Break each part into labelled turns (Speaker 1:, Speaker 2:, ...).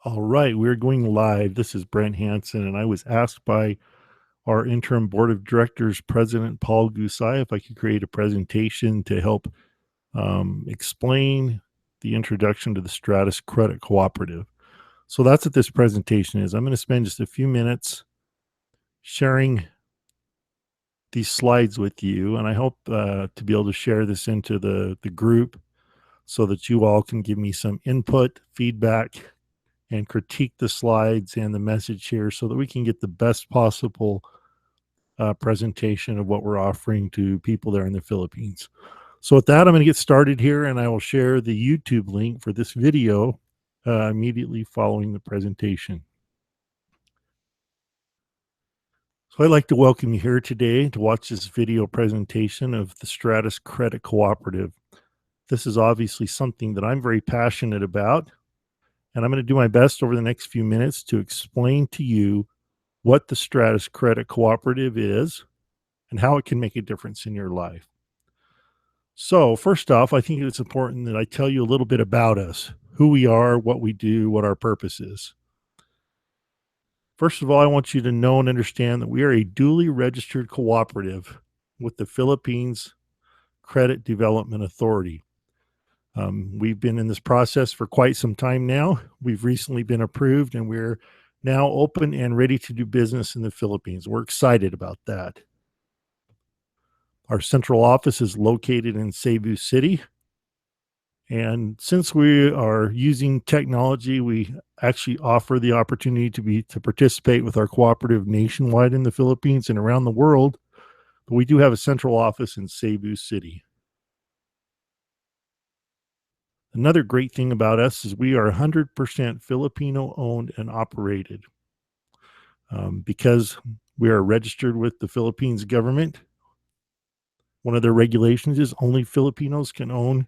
Speaker 1: All right, we're going live. This is Brent Hansen, and I was asked by our interim board of directors president, Paul Gusai, if I could create a presentation to help explain the introduction to the Stratus Credit Cooperative. So that's what this presentation is. I'm going to spend just a few minutes sharing these slides with you, and I hope to be able to share this into the group so that you all can give me some input, feedback, and critique the slides and the message here so that we can get the best possible presentation of what we're offering to people there in the Philippines. So with that, I'm going to get started here, and I will share the YouTube link for this video immediately following the presentation. So I'd like to welcome you here today to watch this video presentation of the Stratus Credit Cooperative. This is obviously something that I'm very passionate about, and I'm going to do my best over the next few minutes to explain to you what the Stratus Credit Cooperative is and how it can make a difference in your life. So first off, I think it's important that I tell you a little bit about us, who we are, what we do, what our purpose is. First of all, I want you to know and understand that we are a duly registered cooperative with the Philippines Credit Development Authority. We've been in this process for quite some time now. We've recently been approved, and we're now open and ready to do business in the Philippines. We're excited about that. Our central office is located in Cebu City. And since we are using technology, we actually offer the opportunity to participate with our cooperative nationwide in the Philippines and around the world. But we do have a central office in Cebu City. Another great thing about us is we are 100% Filipino owned and operated. Because we are registered with the Philippines government, one of their regulations is only Filipinos can own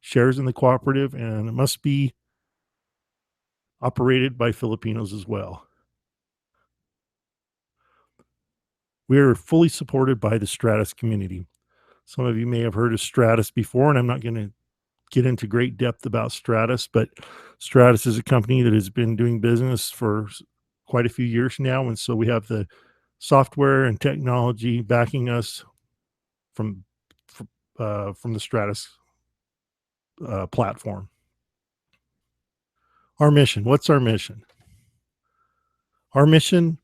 Speaker 1: shares in the cooperative, and it must be operated by Filipinos as well. We are fully supported by the Stratus community. Some of you may have heard of Stratus before, and I'm not going to get into great depth about Stratus, but Stratus is a company that has been doing business for quite a few years now, and so we have the software and technology backing us from the Stratus platform. Our mission. What's our mission? Our mission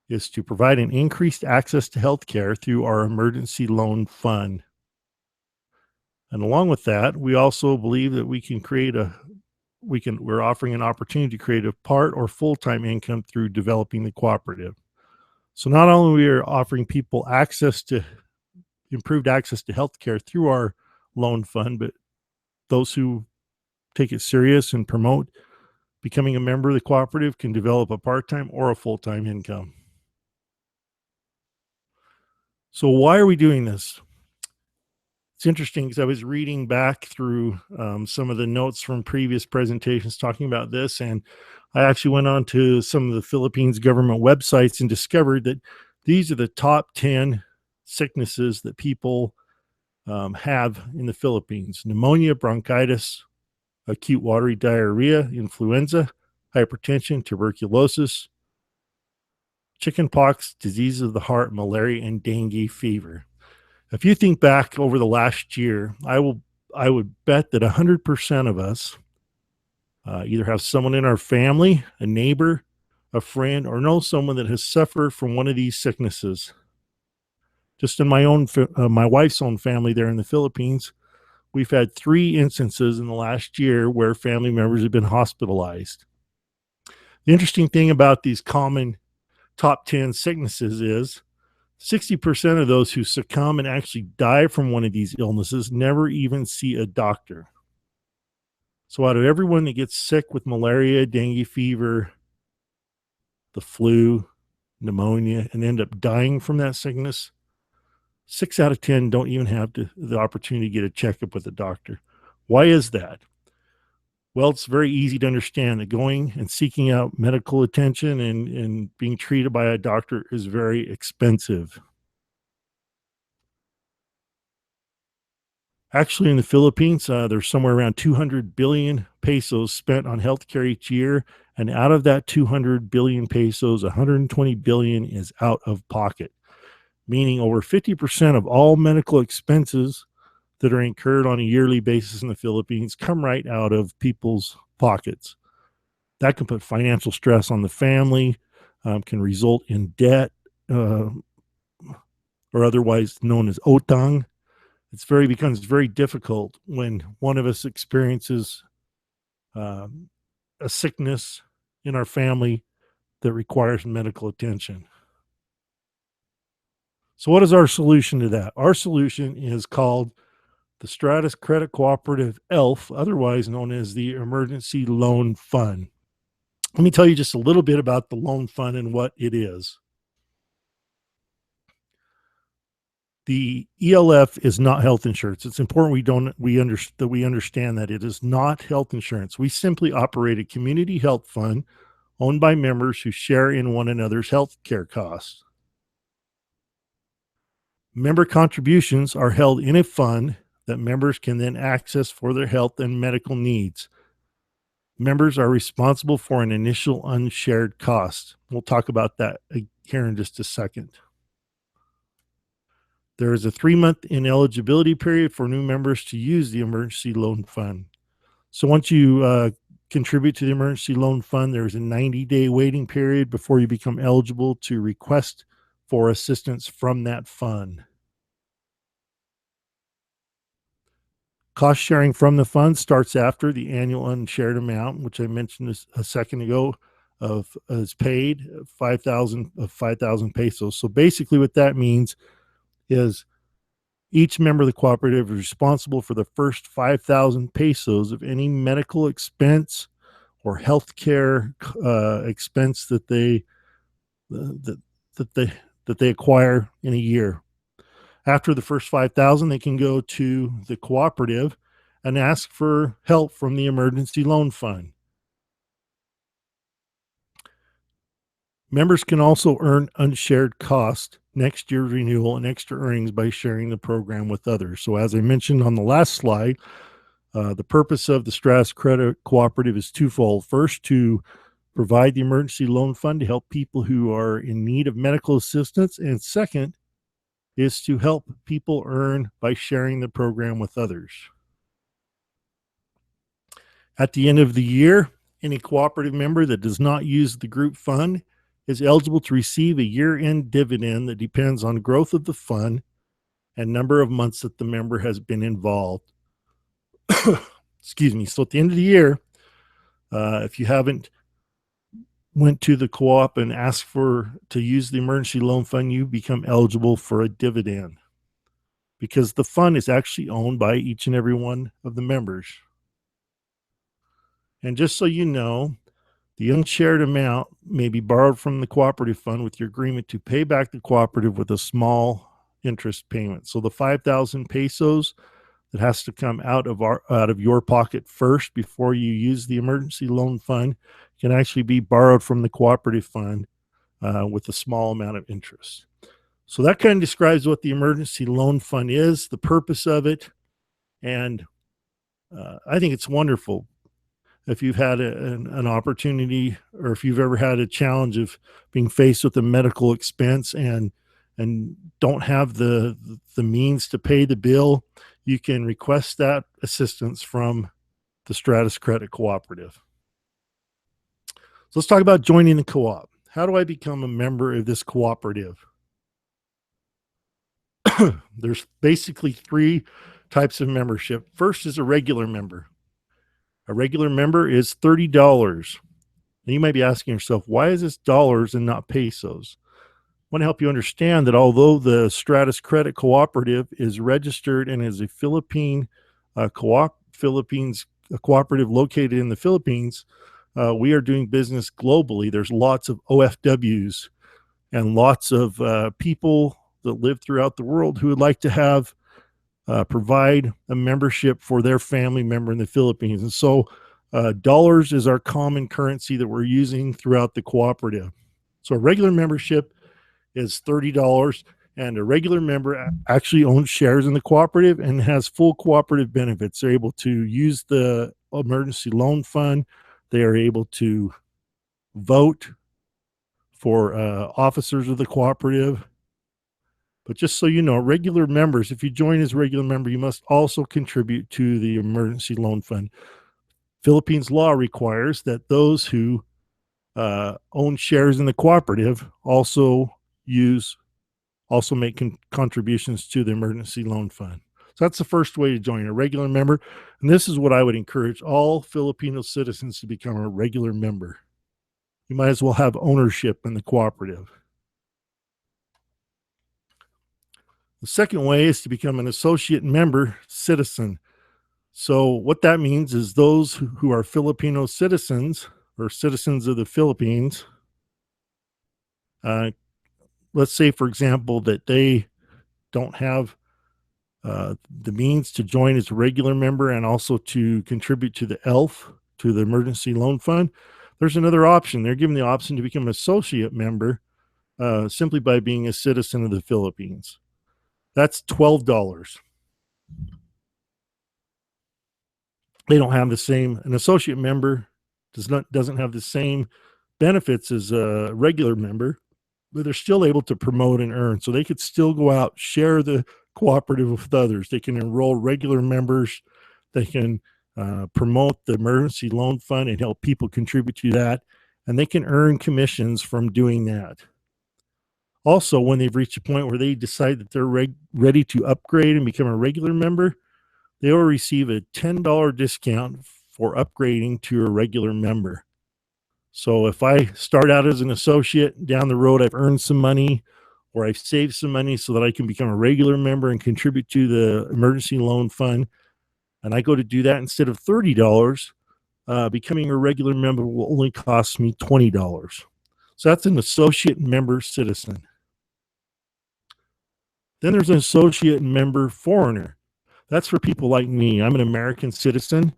Speaker 1: is to provide an increased access to healthcare through our emergency loan fund. And along with that, we also believe that we're offering an opportunity to create a part or full-time income through developing the cooperative. So not only are we offering people improved access to healthcare through our loan fund, but those who take it serious and promote becoming a member of the cooperative can develop a part-time or a full-time income. So why are we doing this? It's interesting because I was reading back through some of the notes from previous presentations talking about this, and I actually went on to some of the Philippines government websites and discovered that these are the top 10 sicknesses that people have in the Philippines: pneumonia, bronchitis, acute watery diarrhea, influenza, hypertension, tuberculosis, chickenpox, disease of the heart, malaria, and dengue fever. If you think back over the last year, I would bet that 100% of us either have someone in our family, a neighbor, a friend, or know someone that has suffered from one of these sicknesses. Just in my wife's own family there in the Philippines, we've had 3 instances in the last year where family members have been hospitalized. The interesting thing about these common top 10 sicknesses is 60% of those who succumb and actually die from one of these illnesses never even see a doctor. So out of everyone that gets sick with malaria, dengue fever, the flu, pneumonia, and end up dying from that sickness, 6 out of 10 don't even have the opportunity to get a checkup with a doctor. Why is that? Well, it's very easy to understand that going and seeking out medical attention and being treated by a doctor is very expensive. Actually, in the Philippines, there's somewhere around 200 billion pesos spent on healthcare each year. And out of that 200 billion pesos, 120 billion is out of pocket, meaning over 50% of all medical expenses that are incurred on a yearly basis in the Philippines come right out of people's pockets. That can put financial stress on the family, can result in debt, uh, or otherwise known as otang. Becomes very difficult when one of us experiences um, a sickness in our family that requires medical attention. So, what is our solution to that? Our solution is called the Stratus Credit Cooperative ELF, otherwise known as the Emergency Loan Fund. Let me tell you just a little bit about the loan fund and what it is. The ELF is not health insurance. It's important that we understand that it is not health insurance. We simply operate a community health fund owned by members who share in one another's health care costs. Member contributions are held in a fund that members can then access for their health and medical needs. Members are responsible for an initial unshared cost. We'll talk about that here in just a second. There is a 3-month ineligibility period for new members to use the emergency loan fund. So once you contribute to the emergency loan fund, there's a 90-day waiting period before you become eligible to request for assistance from that fund. Cost sharing from the fund starts after the annual unshared amount, which I mentioned a second ago, is paid 5,000 pesos. So basically, what that means is each member of the cooperative is responsible for the first 5,000 pesos of any medical expense or healthcare expense that they that that they acquire in a year. After the first 5,000, they can go to the cooperative and ask for help from the emergency loan fund. Members can also earn unshared cost next year's renewal and extra earnings by sharing the program with others. So, as I mentioned on the last slide, the purpose of the Stratus Credit Cooperative is twofold. First, to provide the emergency loan fund to help people who are in need of medical assistance. And second, is to help people earn by sharing the program with others. At the end of the year, any cooperative member that does not use the group fund is eligible to receive a year-end dividend that depends on growth of the fund and number of months that the member has been involved. Excuse me. So at the end of the year, if you haven't went to the co-op and asked to use the emergency loan fund, you become eligible for a dividend because the fund is actually owned by each and every one of the members. And just so you know, the unshared amount may be borrowed from the cooperative fund with your agreement to pay back the cooperative with a small interest payment. So the 5,000 pesos that has to come out of your pocket first before you use the emergency loan fund can actually be borrowed from the cooperative fund with a small amount of interest. So that kind of describes what the emergency loan fund is, the purpose of it, and I think it's wonderful. If you've had an opportunity, or if you've ever had a challenge of being faced with a medical expense and don't have the means to pay the bill, you can request that assistance from the Stratus Credit Cooperative. So let's talk about joining the co-op. How do I become a member of this cooperative? There's basically 3 types of membership. First is a regular member. A regular member is $30. And you might be asking yourself, why is this dollars and not pesos? I want to help you understand that although the Stratus Credit Cooperative is registered and is a Philippines cooperative located in the Philippines, we are doing business globally. There's lots of OFWs and lots of people that live throughout the world who would like to have provide a membership for their family member in the Philippines. And so dollars is our common currency that we're using throughout the cooperative. So a regular membership is $30. And a regular member actually owns shares in the cooperative and has full cooperative benefits. They're able to use the emergency loan fund. They are able to vote for officers of the cooperative. But just so you know, regular members, if you join as a regular member, you must also contribute to the emergency loan fund. Philippines law requires that those who own shares in the cooperative also make contributions to the emergency loan fund. So that's the first way to join, a regular member. And this is what I would encourage all Filipino citizens to become a regular member. You might as well have ownership in the cooperative. The second way is to become an associate member citizen. So what that means is those who are Filipino citizens or citizens of the Philippines, let's say, for example, that they don't have the means to join as a regular member and also to contribute to the ELF, to the Emergency Loan Fund, there's another option. They're given the option to become an associate member simply by being a citizen of the Philippines. That's $12. They don't have the same, an associate member doesn't have the same benefits as a regular member, but they're still able to promote and earn. So they could still go out, share the cooperative with others. They can enroll regular members. They can promote the emergency loan fund and help people contribute to that. And they can earn commissions from doing that. Also, when they've reached a point where they decide that they're ready to upgrade and become a regular member, they will receive a $10 discount for upgrading to a regular member. So if I start out as an associate, down the road I've earned some money or I've saved some money so that I can become a regular member and contribute to the emergency loan fund, and I go to do that instead of $30, becoming a regular member will only cost me $20. So that's an associate member citizen. Then there's an associate member foreigner. That's for people like me. I'm an American citizen.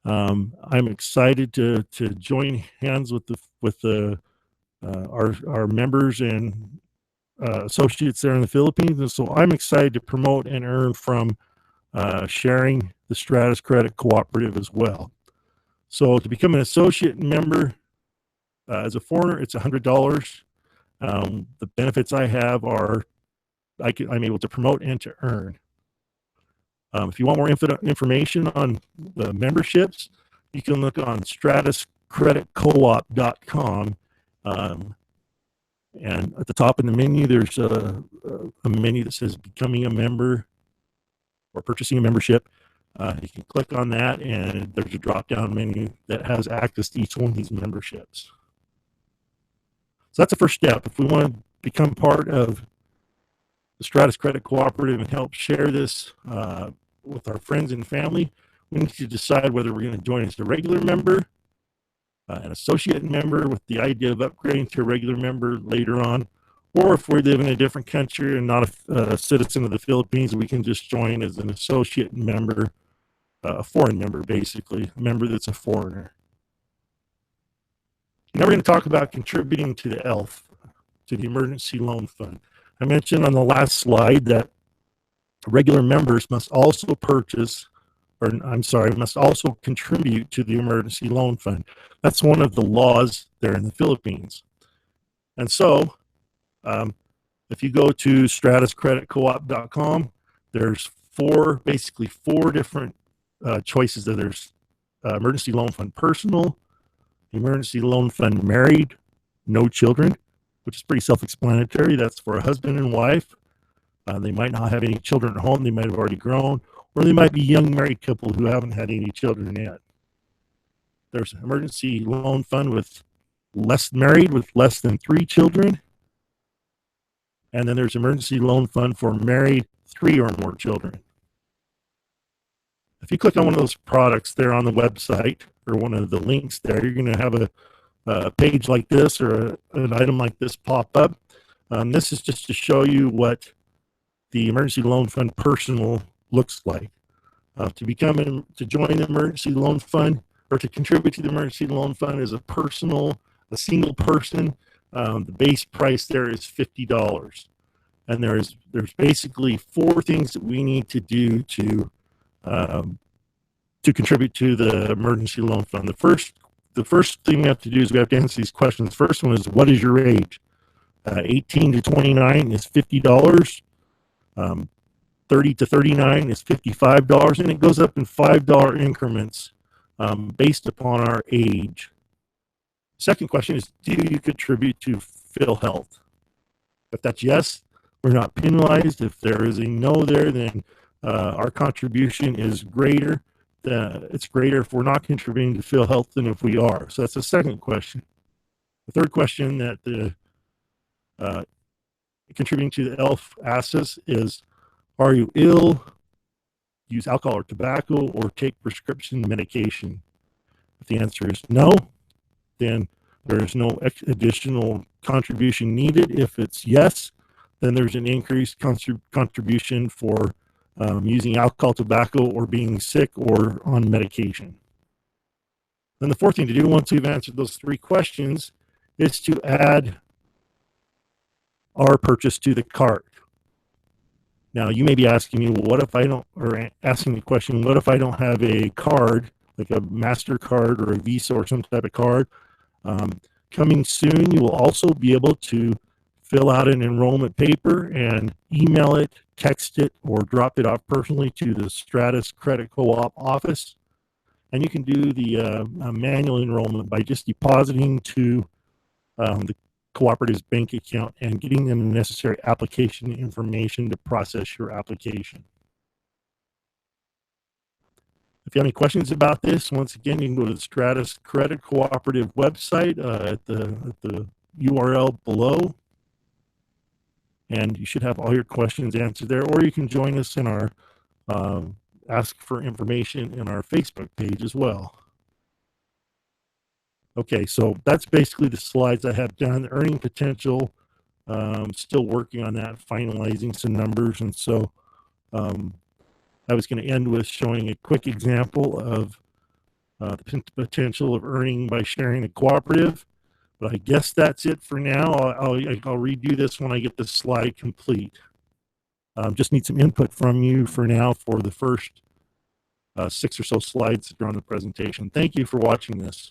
Speaker 1: I'm excited to join hands with our members and associates there in the Philippines, and so I'm excited to promote and earn from sharing the Stratus Credit Cooperative as well. So to become an associate member as a foreigner, it's $100. The benefits I have are I'm able to promote and to earn. If you want more information on the memberships, you can look on stratuscreditcoop.com. And at the top of the menu, there's a menu that says becoming a member or purchasing a membership. You can click on that, and there's a drop-down menu that has access to each one of these memberships. So that's the first step. If we want to become part of the Stratus Credit Cooperative and help share this with our friends and family, we need to decide whether we're going to join as a regular member, an associate member with the idea of upgrading to a regular member later on, or if we live in a different country and not a citizen of the Philippines, we can just join as an associate member, a foreign member, basically, a member that's a foreigner. Now we're going to talk about contributing to the ELF, to the Emergency Loan Fund. I mentioned on the last slide that regular members must also must also contribute to the Emergency Loan Fund. That's one of the laws there in the Philippines. And so, if you go to stratuscreditcoop.com, there's basically four different choices. There's Emergency Loan Fund Personal, Emergency Loan Fund Married, no children, which is pretty self-explanatory. That's for a husband and wife. They might not have any children at home. They might have already grown, or they might be young married couple who haven't had any children yet. There's an emergency loan fund with less than 3 children. And then there's emergency loan fund for married 3 or more children. If you click on one of those products there on the website or one of the links there, you're going to have a page like this or an item like this pop up. This is just to show you what the Emergency Loan Fund Personal looks like. To join the Emergency Loan Fund or to contribute to the Emergency Loan Fund as a single person, the base price there is $50. And there's basically 4 things that we need to do to contribute to the emergency loan fund. The first thing we have to do is we have to answer these questions. The first one is, what is your age? 18 to 29 is $50. 30 to 39 is $55, and it goes up in $5 increments based upon our age. Second question is, do you contribute to PhilHealth? If that's yes, we're not penalized. If there is a no there, then our contribution is greater. It's greater if we're not contributing to PhilHealth than if we are. So that's the second question. The third question that the contributing to the ELF asks us is, are you ill, use alcohol or tobacco, or take prescription medication? If the answer is no, then there is no additional contribution needed. If it's yes, then there's an increased contribution for using alcohol, tobacco, or being sick or on medication. Then the fourth thing to do, once we've answered those 3 questions, is to add our purchase to the cart. Now, you may be asking me, well, what if I don't, or asking the question, what if I don't have a card, like a MasterCard or a Visa or some type of card? Coming soon, you will also be able to fill out an enrollment paper and email it, text it, or drop it off personally to the Stratus Credit Co-op office. And you can do the manual enrollment by just depositing to the cooperative's bank account and getting them the necessary application information to process your application. If you have any questions about this, once again, you can go to the Stratus Credit Cooperative website at the URL below, and you should have all your questions answered there, or you can join us in our Ask for Information in our Facebook page as well. Okay, so that's basically the slides I have done. The earning potential, still working on that, finalizing some numbers. And so I was going to end with showing a quick example of the potential of earning by sharing a cooperative. But I guess that's it for now. I'll redo this when I get this slide complete. Just need some input from you for now for the first 6 or so slides that are on the presentation. Thank you for watching this.